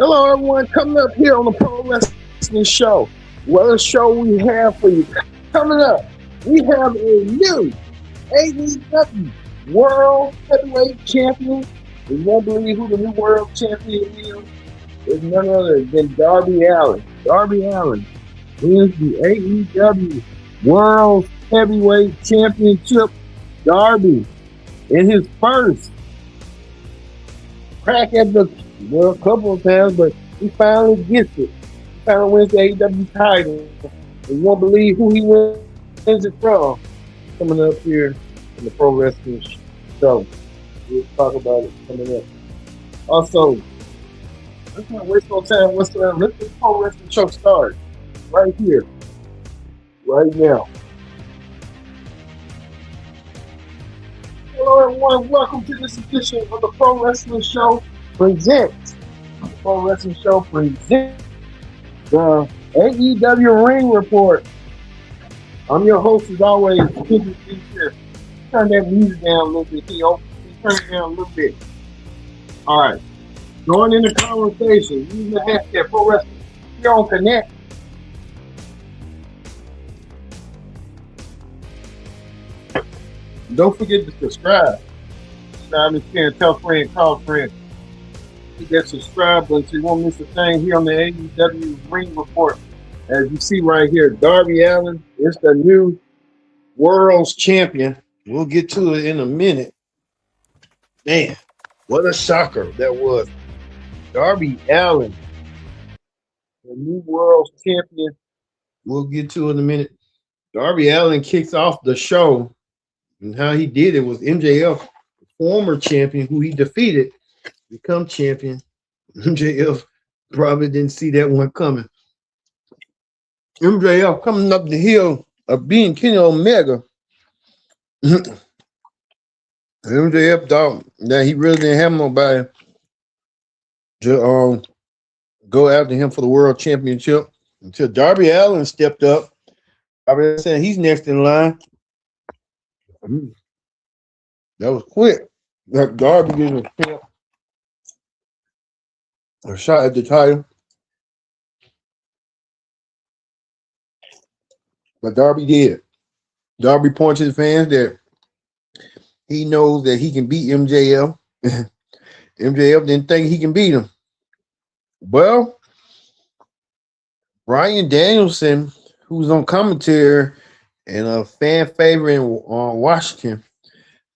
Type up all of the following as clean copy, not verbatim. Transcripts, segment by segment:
Hello, everyone. Coming up here on the Pro Wrestling Show. What a show we have for you. Coming up, we have a new AEW World Heavyweight Champion. You won't believe who the new World Champion is. It's none other than Darby Allin. Darby Allin wins the AEW World Heavyweight Championship. Darby, in his first crack at the a couple of times, but he finally gets it. He finally wins the AEW title. And you won't believe who he wins it from. Coming up here in the Pro Wrestling Show. We'll talk about it coming up. Also, let's not waste no time whatsoever. Let's get the Pro Wrestling Show started right here, right now. Hello, everyone. Welcome to this edition of the Pro Wrestling Show. Presents Pro Wrestling Show presents the AEW Ring Report. I'm your host as always, Kendrick D. Turn that music down a little bit. Turn it down a little bit. All right. Going into conversation, using the hashtag Pro Wrestling here on Connect. Don't forget to subscribe. Subscribe and share. Tell a friend, call a friend. Hit that subscribe button so you won't miss a thing here on the AEW Ring Report. As you see right here, Darby Allin is the new World's Champion. We'll get to it in a minute. Man, what a shocker that was. Darby Allin, the new World's Champion. We'll get to it in a minute. Darby Allin kicks off the show, and how he did it was MJF, former champion, who he defeated, become champion. MJF probably didn't see that one coming. MJF coming up the hill of being Kenny Omega. MJF thought that he really didn't have nobody to go after him for the world championship until Darby Allin stepped up. Darby said he's next in line. That was quick. That Darby getting a shot at the title. But Darby did. Darby points to the fans that he knows that he can beat MJF. MJF didn't think he can beat him. Well, Bryan Danielson, who's on commentary and a fan favorite in Washington,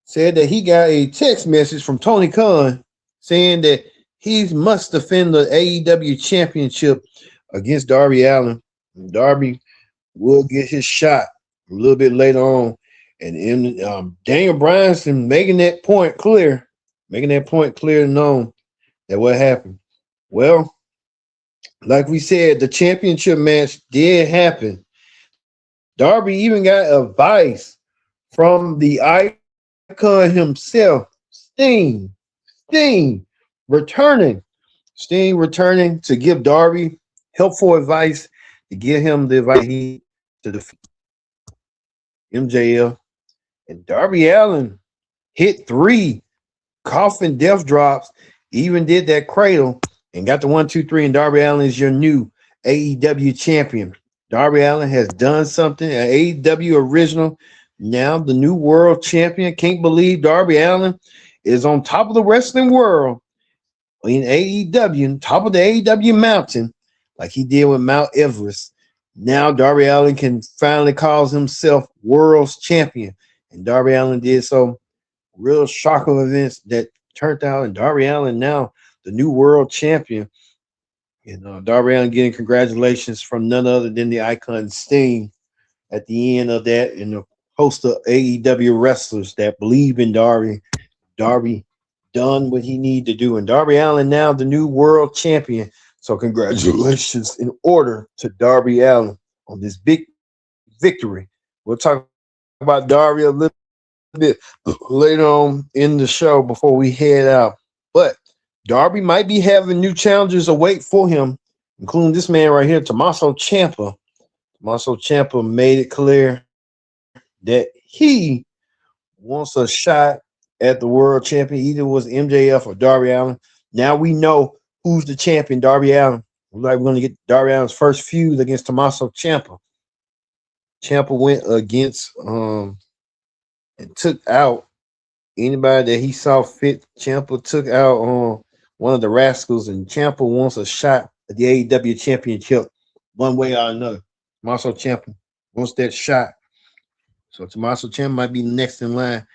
said that he got a text message from Tony Khan saying that he must defend the AEW championship against Darby Allin. Darby will get his shot a little bit later on. And Daniel Bryanson making that point clear and known that what happened. Well, like we said, the championship match did happen. Darby even got advice from the icon himself, Sting returning to give Darby helpful advice, to give him the advice he to defeat MJF. And Darby Allin hit 3 coffin death drops, even did that cradle and got the 1, 2, 3. And Darby Allin is your new AEW champion. Darby Allin has done something, an AEW original, now the new world champion. Can't believe Darby Allin is on top of the wrestling world in AEW, top of the AEW mountain, like he did with Mount Everest. Now Darby Allin can finally call himself world's champion. And Darby Allin did so. Real shock of events that turned out, and Darby Allin now the new world champion. And Darby Allin getting congratulations from none other than the icon Sting at the end of that, and the host of AEW wrestlers that believe in Darby. Darby done what he needed to do, and Darby Allin now the new world champion. So congratulations in order to Darby Allin on this big victory. We'll talk about Darby a little bit later on in the show before we head out. But Darby might be having new challenges await for him, including this man right here, Tommaso Ciampa. Tommaso Ciampa made it clear that he wants a shot at the world champion. Either was MJF or Darby Allin. Now we know who's the champion? Darby Allin. Like we're gonna get Darby Allin's first feud against Tommaso Ciampa. Ciampa went against and took out anybody that he saw fit. Ciampa took out one of the Rascals, and Ciampa wants a shot at the AEW championship one way or another. Tommaso Ciampa wants that shot. So Tommaso Ciampa might be next in line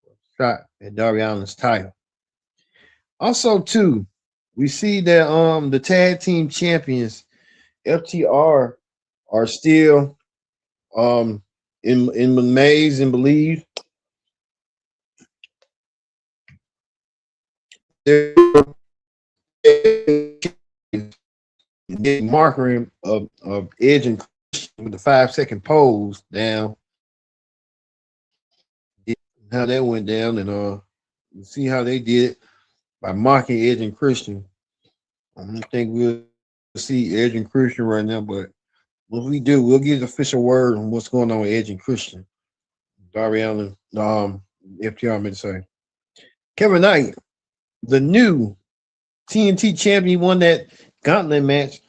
for a shot at Darby Allin's title. Also, too, we see that the tag team champions, FTR, are still in amaze and believe. They're marker of Edge and Christian with the 5-second pose down. How that went down, and see how they did it by mocking Edge and Christian. I don't think we'll see Edge and Christian right now, but when we do, we'll get the official word on what's going on with Edge and Christian. Darby Allin, FTR, I meant to say. Kevin Knight, the new TNT champion, he won that gauntlet match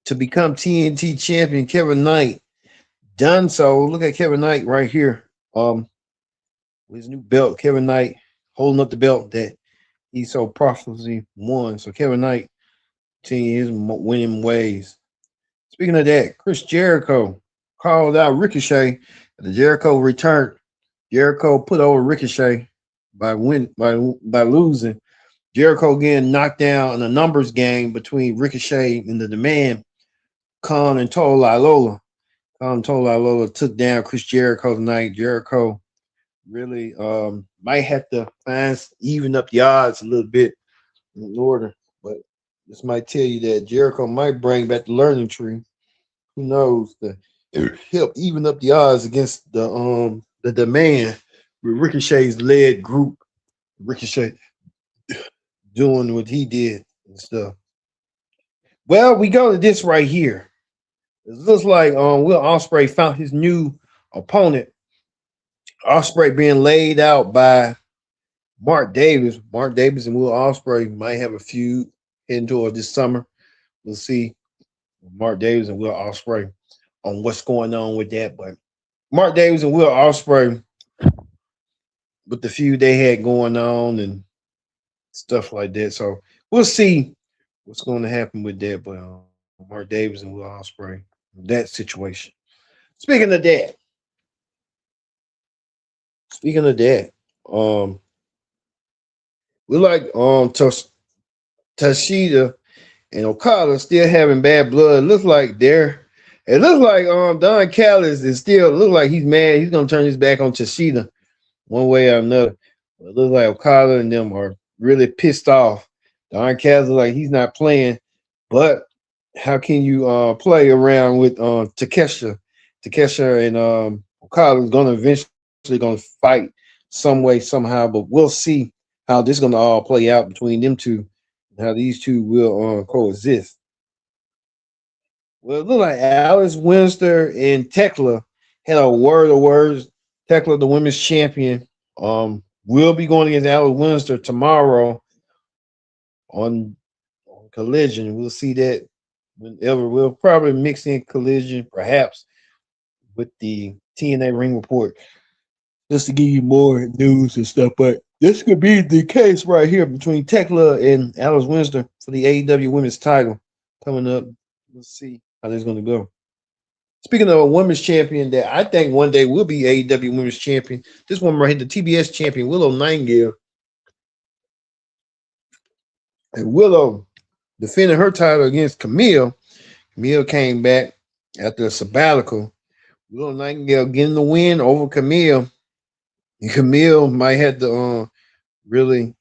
to become TNT champion. Kevin Knight done so. Look at Kevin Knight right here. With his new belt, Kevin Knight holding up the belt that he so profitably won. So Kevin Knight continuing his winning ways. Speaking of that, Chris Jericho called out Ricochet. The Jericho returned. Jericho put over Ricochet by losing. Jericho again knocked down in a numbers game between Ricochet and the Demand. Khan and Tola Ilola. Khan and Tola Ilola took down Chris Jericho tonight. Jericho really might have to even up the odds a little bit in order, but this might tell you that Jericho might bring back the learning tree. Who knows? To help even up the odds against the Demand with Ricochet's led group. Ricochet doing what he did and stuff. Well, we go to this right here. It looks like Will Ospreay found his new opponent. Ospreay being laid out by Mark Davis. Mark Davis and Will Ospreay might have a feud heading toward this summer. We'll see Mark Davis and Will Ospreay on what's going on with that. But Mark Davis and Will Ospreay, with the feud they had going on and stuff like that. So we'll see what's going to happen with that. But Mark Davis and Will Ospreay, that situation. Speaking of that, we like Tashida and Okada still having bad blood. It looks like Don Callis is still look like he's mad. He's gonna turn his back on Tashida one way or another. It looks like Okada and them are really pissed off. Don Callis like he's not playing, but how can you play around with Takesha? Takesha and Okada is gonna eventually gonna fight some way, somehow, but we'll see how this is gonna all play out between them two and how these two will coexist. Well, it looked like Alice Winster and Tekla had a word of words. Tekla, the women's champion, will be going against Alice Winster tomorrow on Collision. We'll see that whenever. We'll probably mix in Collision, perhaps, with the TNA Ring Report, just to give you more news and stuff. But this could be the case right here between Tekla and Alice Winster for the AEW Women's Title coming up. We'll see how this is going to go. Speaking of a women's champion that I think one day will be AEW Women's Champion, this woman right here, the TBS champion, Willow Nightingale. And Willow defending her title against Camille. Camille came back after a sabbatical. Willow Nightingale getting the win over Camille. And Camille might have to really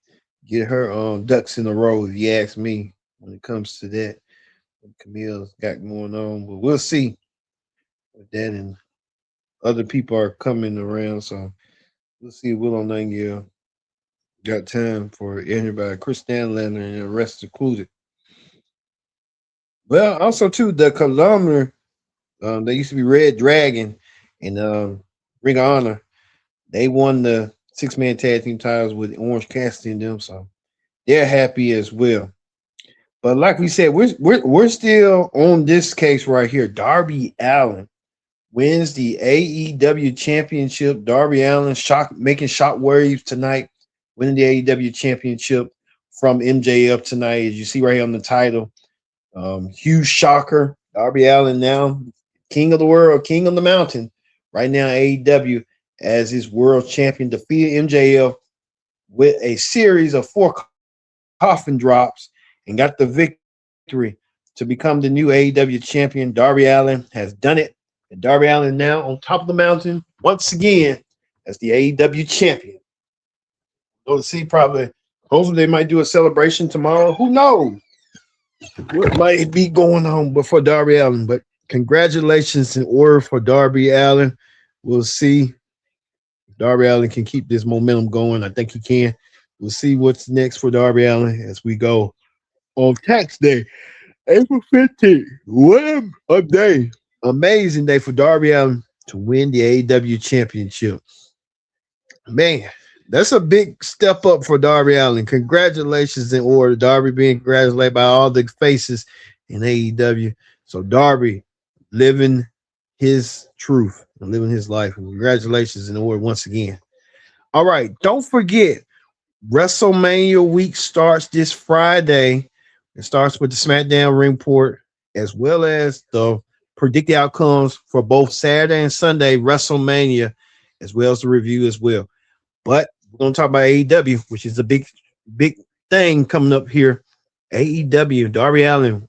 get her ducks in a row, if you ask me, when it comes to that. What Camille's got going on. But we'll see with that, and other people are coming around. So we'll see if Willow Nightingale got time for anybody. Chris Stanlander and the rest included. Well, also too, the Columbia, they used to be Red Dragon and Ring of Honor. They won the 6-man tag team titles with Orange Cassidy and them, so they're happy as well. But like we said, we're still on this case right here. Darby Allin wins the AEW Championship. Darby Allin making shock waves tonight, winning the AEW Championship from MJF tonight. As you see right here on the title, huge shocker. Darby Allin now king of the world, king of the mountain. Right now, AEW as his world champion defeated MJF with a series of 4 coffin drops and got the victory to become the new AEW champion. Darby Allin has done it. And Darby Allin now on top of the mountain once again as the AEW champion. We'll see probably. Hopefully they might do a celebration tomorrow. Who knows what might be going on before Darby Allin? But congratulations in order for Darby Allin. We'll see if Darby Allin can keep this momentum going. I think he can. We'll see what's next for Darby Allin as we go on tax day, April 15th. What a day. Amazing day for Darby Allin to win the AEW championship. Man, that's a big step up for Darby Allin. Congratulations in order. Darby being congratulated by all the faces in AEW. So Darby living his truth and living his life. And congratulations in order once again. All right, don't forget, WrestleMania week starts this Friday. It starts with the SmackDown report as well as the predicted outcomes for both Saturday and Sunday WrestleMania, as well as the review as well. But we're going to talk about AEW, which is a big thing coming up here. AEW, Darby Allin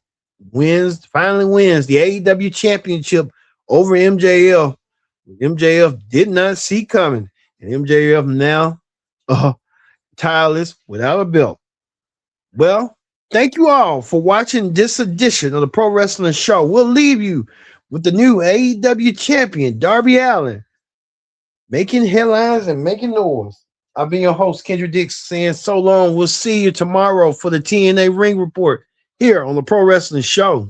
finally wins the AEW championship over MJF. MJF did not see coming. And MJF now tireless without a belt. Well, thank you all for watching this edition of the Pro Wrestling Show. We'll leave you with the new AEW champion, Darby Allin, making headlines and making noise. I've been your host, Kendrick Dix, saying so long. We'll see you tomorrow for the TNA Ring Report here on the Pro Wrestling Show.